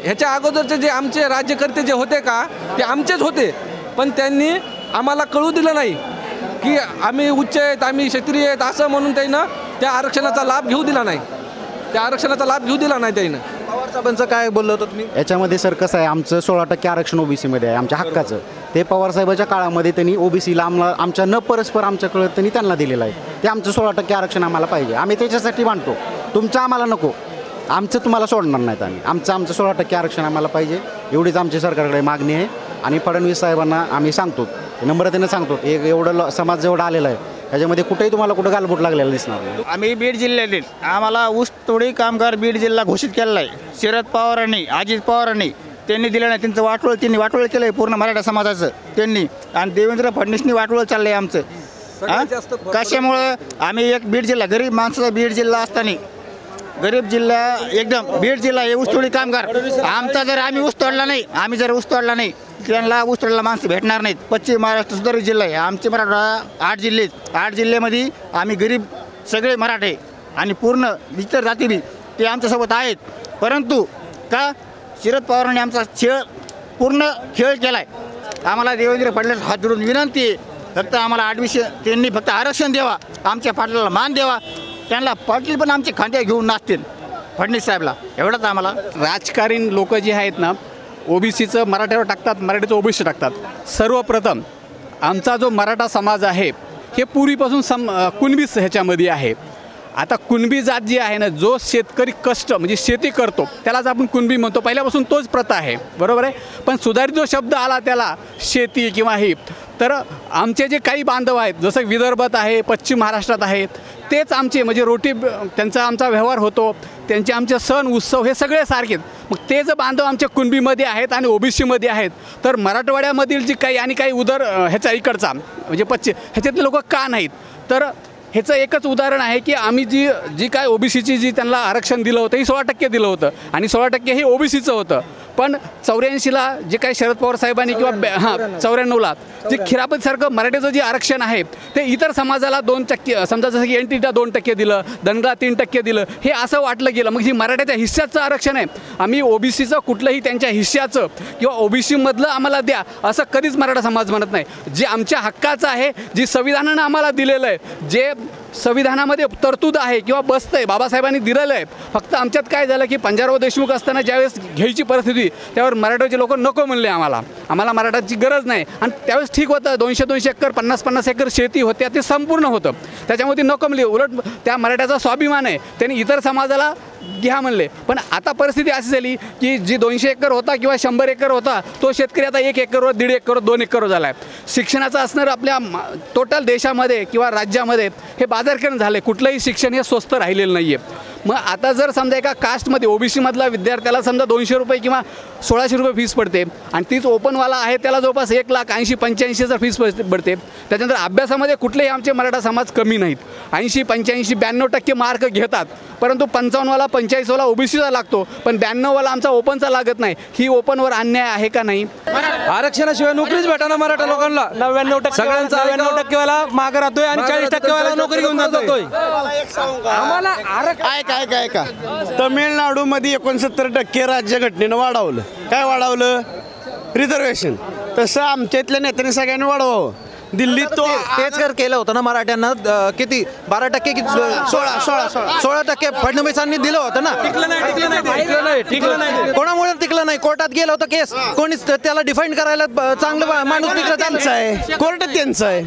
ह्याच्या अगोदरचे जे आमचे राज्यकर्ते जे होते का ते आमचेच होते, पण त्यांनी आम्हाला कळू दिलं नाही की आम्ही उच्च आहेत, आम्ही क्षत्रिय आहेत असं म्हणून त्यानं त्या आरक्षणाचा लाभ घेऊ दिला नाही. त्या आरक्षणाचा लाभ घेऊ दिला नाही त्यानं. पवार साहेबांचं काय बोललं होतं तुम्ही? याच्यामध्ये सर कसं आहे, आमचं 16% आरक्षण ओबीसीमध्ये आहे आमच्या हक्काचं. ते पवारसाहेबाच्या काळामध्ये त्यांनी ओबीसीला आमच्या न परस्पर आमच्याकडं त्यांनी त्यांना दिलेलं आहे. ते आमचं 16% आरक्षण आम्हाला पाहिजे. आम्ही त्याच्यासाठी मांडतो. तुमचं आम्हाला नको, आमचं तुम्हाला सोडणार नाहीत आम्ही. आमचं 16% आरक्षण आम्हाला पाहिजे, एवढीच आमची सरकारकडे मागणी आहे. आणि फडणवीस साहेबांना आम्ही सांगतो, नम्रतेनं सांगतो, एवढं समाज जेवढा आलेला आहे त्याच्यामध्ये कुठेही तुम्हाला कुठं गालबोट लागलेला दिसणार नाही. आम्ही बीड जिल्ह्यातील आम्हाला ऊसतोडी कामगार बीड जिल्हा घोषित केलेला आहे. शरद पवारांनी, अजित पवारांनी त्यांनी दिलं नाही. त्यांचं त्यांनी वाटोळ केलं आहे पूर्ण मराठा समाजाचं त्यांनी. आणि देवेंद्र फडणवीसनी वाटोळ चाललं आहे आमचं. कशामुळं आम्ही एक बीड जिल्हा गरीब माणसाचा बीड जिल्हा असताना, गरीब जिल्हा एकदम बीड जिल्हा हे ऊसतोडी कामगार आमचा जर आम्ही ऊस तोडला नाही, आम्ही जर ऊस तोडला नाही त्यांना ऊस तोडला माणसं भेटणार नाहीत. पश्चिम महाराष्ट्र सुधारित जिल्हा आहे आमचे. मराठा 8 जिल्हे, 8 जिल्ह्यामध्ये आम्ही गरीब सगळे मराठे आणि पूर्ण इतर जाती बी ते आमच्यासोबत आहेत. परंतु का शरद पवारांनी आमचा पूर्ण खेळ केला आहे. आम्हाला देवेंद्र फडणवीस हात जोडून विनंती आहे, फक्त आम्हाला ॲडमिशन त्यांनी फक्त आरक्षण द्यावा, आमच्या पाटलाला मान द्यावा. त्यांना पाटील पण आमचे खांद्या घेऊन नाचतील फडणवीस साहेबला, एवढंच आम्हाला. राजकारणी लोक जे आहेत ना, ओबीसीचं मराठ्यावर टाकतात, मराठीचं ओबीसी टाकतात. सर्वप्रथम आमचा जो मराठा समाज आहे हे पूर्वीपासून कुणबीच ह्याच्यामध्ये आहे. आता कुणबी जात जी आहे ना, जो शेतकरी कष्ट म्हणजे शेती करतो त्यालाच आपण कुणबी म्हणतो. पहिल्यापासून तोच प्रथा आहे, बरोबर आहे. पण सुधारित जो शब्द आला त्याला शेती किंवा ही, तर आमचे जे काही बांधव आहेत जसं विदर्भात आहे, पश्चिम महाराष्ट्रात आहेत, तेच आमचे म्हणजे रोटी त्यांचा आमचा व्यवहार होतो, त्यांचे आमचे सण उत्सव हे सगळे सारखेच. मग ते जर बांधव आमच्या कुणबीमध्ये आहेत आणि ओबीसीमध्ये आहेत, तर मराठवाड्यामधील जी काही आणि काही उदर ह्याचा इकडचा म्हणजे पश्चिम ह्याच्यातले लोक का नाहीत? तर ह्याचं एकच उदाहरण आहे की आम्ही जी काय ओबीसीची जी त्यांना आरक्षण दिलं होतं ही 16% दिलं होतं आणि 16% हे ओबीसीचं होतं. पण 84ला जे काही शरद पवार साहेबांनी किंवा 94ला जे खिरापतीसारखं मराठीचं जे आरक्षण आहे ते इतर समाजाला 2%, समजा जसं की NTला 2% दिलं, धनगरला 3% दिलं, हे असं वाटलं गेलं. मग ही मराठ्याच्या हिस्स्याचं आरक्षण आहे. आम्ही ओबीसीचं कुठलंही त्यांच्या हिस्स्याचं किंवा ओबीसीमधलं आम्हाला द्या असं कधीच मराठा समाज म्हणत नाही. जे आमच्या हक्काचं आहे, जी संविधानानं आम्हाला दिलेलं आहे, जे संविधानामध्ये तरतूद आहे किंवा बसतं आहे, बाबासाहेबांनी दिलेलं आहे. फक्त आमच्यात काय झालं की पंजाबराव देशमुख असताना ज्यावेळेस घ्यायची परिस्थिती त्यावर मराठ्याचे लोक नको म्हणले, आम्हाला मराठाची गरज नाही. आणि त्यावेळेस ठीक होतं, 200-200 एकर 50-50 एकर शेती होत्या, ते संपूर्ण होतं, त्याच्यामध्ये नको म्हणले. उलट त्या मराठ्याचा स्वाभिमान आहे, त्यांनी इतर समाजाला घ्या म्हणले. पण आता परिस्थिती अशी झाली की जी 200 एकर होता किंवा 100 एकर होता तो शेतकरी आता 1 एकरवर, 1.5 एकरवर, 2 एकरवर झाला आहे. शिक्षणाचं असणारं आपल्या टोटल देशामध्ये किंवा राज्यामध्ये हे बाजारकरण झालं आहे. कुठलंही शिक्षण हे स्वस्त राहिलेलं नाही आहे. मग आता जर समजा एका कास्टमध्ये ओबीसीमधला विद्यार्थ्याला समजा 200 रुपये किंवा 1600 रुपये फीस पडते आणि तीच ओपनवाला आहे त्याला जवळपास 1,80,85,000 फीस पडते. त्याच्यानंतर अभ्यासामध्ये कुठलेही आमचे मराठा समाज कमी नाहीत. 80, 85, 92% मार्क घेतात. परंतु 55वाला 45वाला ओबीसीचा लागतो, पण 92वाला आमचा ओपनचा लागत नाही. ही ओपनवर अन्याय आहे का नाही? आरक्षणाशिवाय नोकरीच भेटाना मराठा लोकांना. 99% सगळ्यांचा 99%वाला मागे राहतोय आणि 40%वाला नोकरी घेऊन जातोय. आम्हाला काय का तमिळनाडूमध्ये 69% राज्यघटनेनं वाढवलं. काय वाढवलं? रिझर्वेशन. तसं आमच्या इथल्या नेत्यांनी सगळ्यांनी वाढवावं. दिल्लीत तो तेच केलं होतं ना मराठ्यांना. किती 12% की 16% फडणवीसांनी दिलं होतं ना. टिकलं नाही. कोणामुळे टिकलं नाही? कोर्टात गेलं होतं केस. कोणीच त्याला डिफाईन करायला चांगलं माणूस टिकलं त्यांचं आहे, कोर्ट त्यांचं आहे.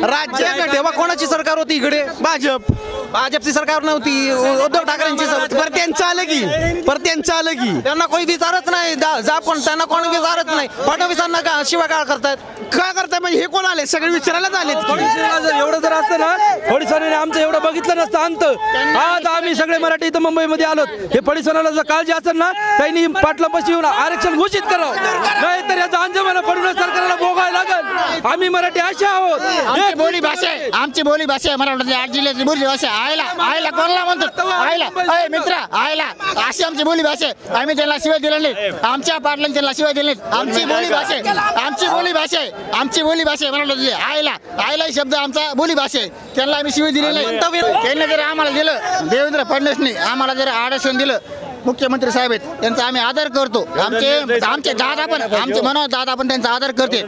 राज्य तेव्हा कोणाची सरकार होती इकडे? भाजपची सरकार नव्हती, उद्धव ठाकरेंची सरकार. पर त्यांचं आलं की त्यांना कोणी विचारत नाही. त्यांना कोणी विचारत नाही. फडणवीसांना का शिवाय काय करतायत? काय करताय म्हणजे हे कोण आले? सगळे विचारायलाच आलेत. एवढं जर असतं ना, फडणवीसांनी आमचं एवढं बघितलं नसतं अंत. आज आम्ही सगळे मराठी इथं मुंबईमध्ये आलोत. हे फडणवीसांना जर काळजी असेल ना, त्यांनी पाटलापाशी येऊन आरक्षण घोषित करावं, नाही तर याचा अंजमान फडणवीस सरकारला भोगायला लागेल. आम्ही मराठी अशा आहोत. आमची बोली भाषा आहे मराठवाड्यातल्या 8 जिल्ह्यातली बोली भाषा. आयला कोणाला म्हणतो? आयला मित्र आयला, अशी आमची बोली भाषा आहे. आम्ही त्यांना शिवाय दिल्या नाही, आमच्या पाटलांनी त्यांना शिवाय दिले नाहीत. आमची बोली भाषा आहे मराठवाड्यातली. आयला शब्द आमचा बोली भाषा आहे. त्यांना आम्ही शिवाय दिले नाही. त्यांनी जर आम्हाला दिलं, देवेंद्र फडणवीसनी आम्हाला जर आरक्षण दिलं मुख्यमंत्री साहेब आहेत त्यांचा आम्ही आदर करतो. आमचे दादा पण आमचे मनोहर दादा पण त्यांचा आदर करते.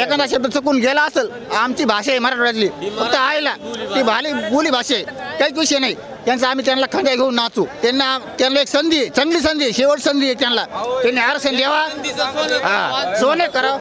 एखादा शब्द चुकून गेला असेल, आमची भाषा आहे मराठवाड्यातली, फक्त आईला ती बोली भाषा आहे, काहीच विषय नाही. त्यांना खांद्या घेऊन नाचू. त्यांना एक संधी, चांगली संधी, शेवट संधी आहे त्यांना. त्यांनी आरक्षण द्यावा, सोने करा.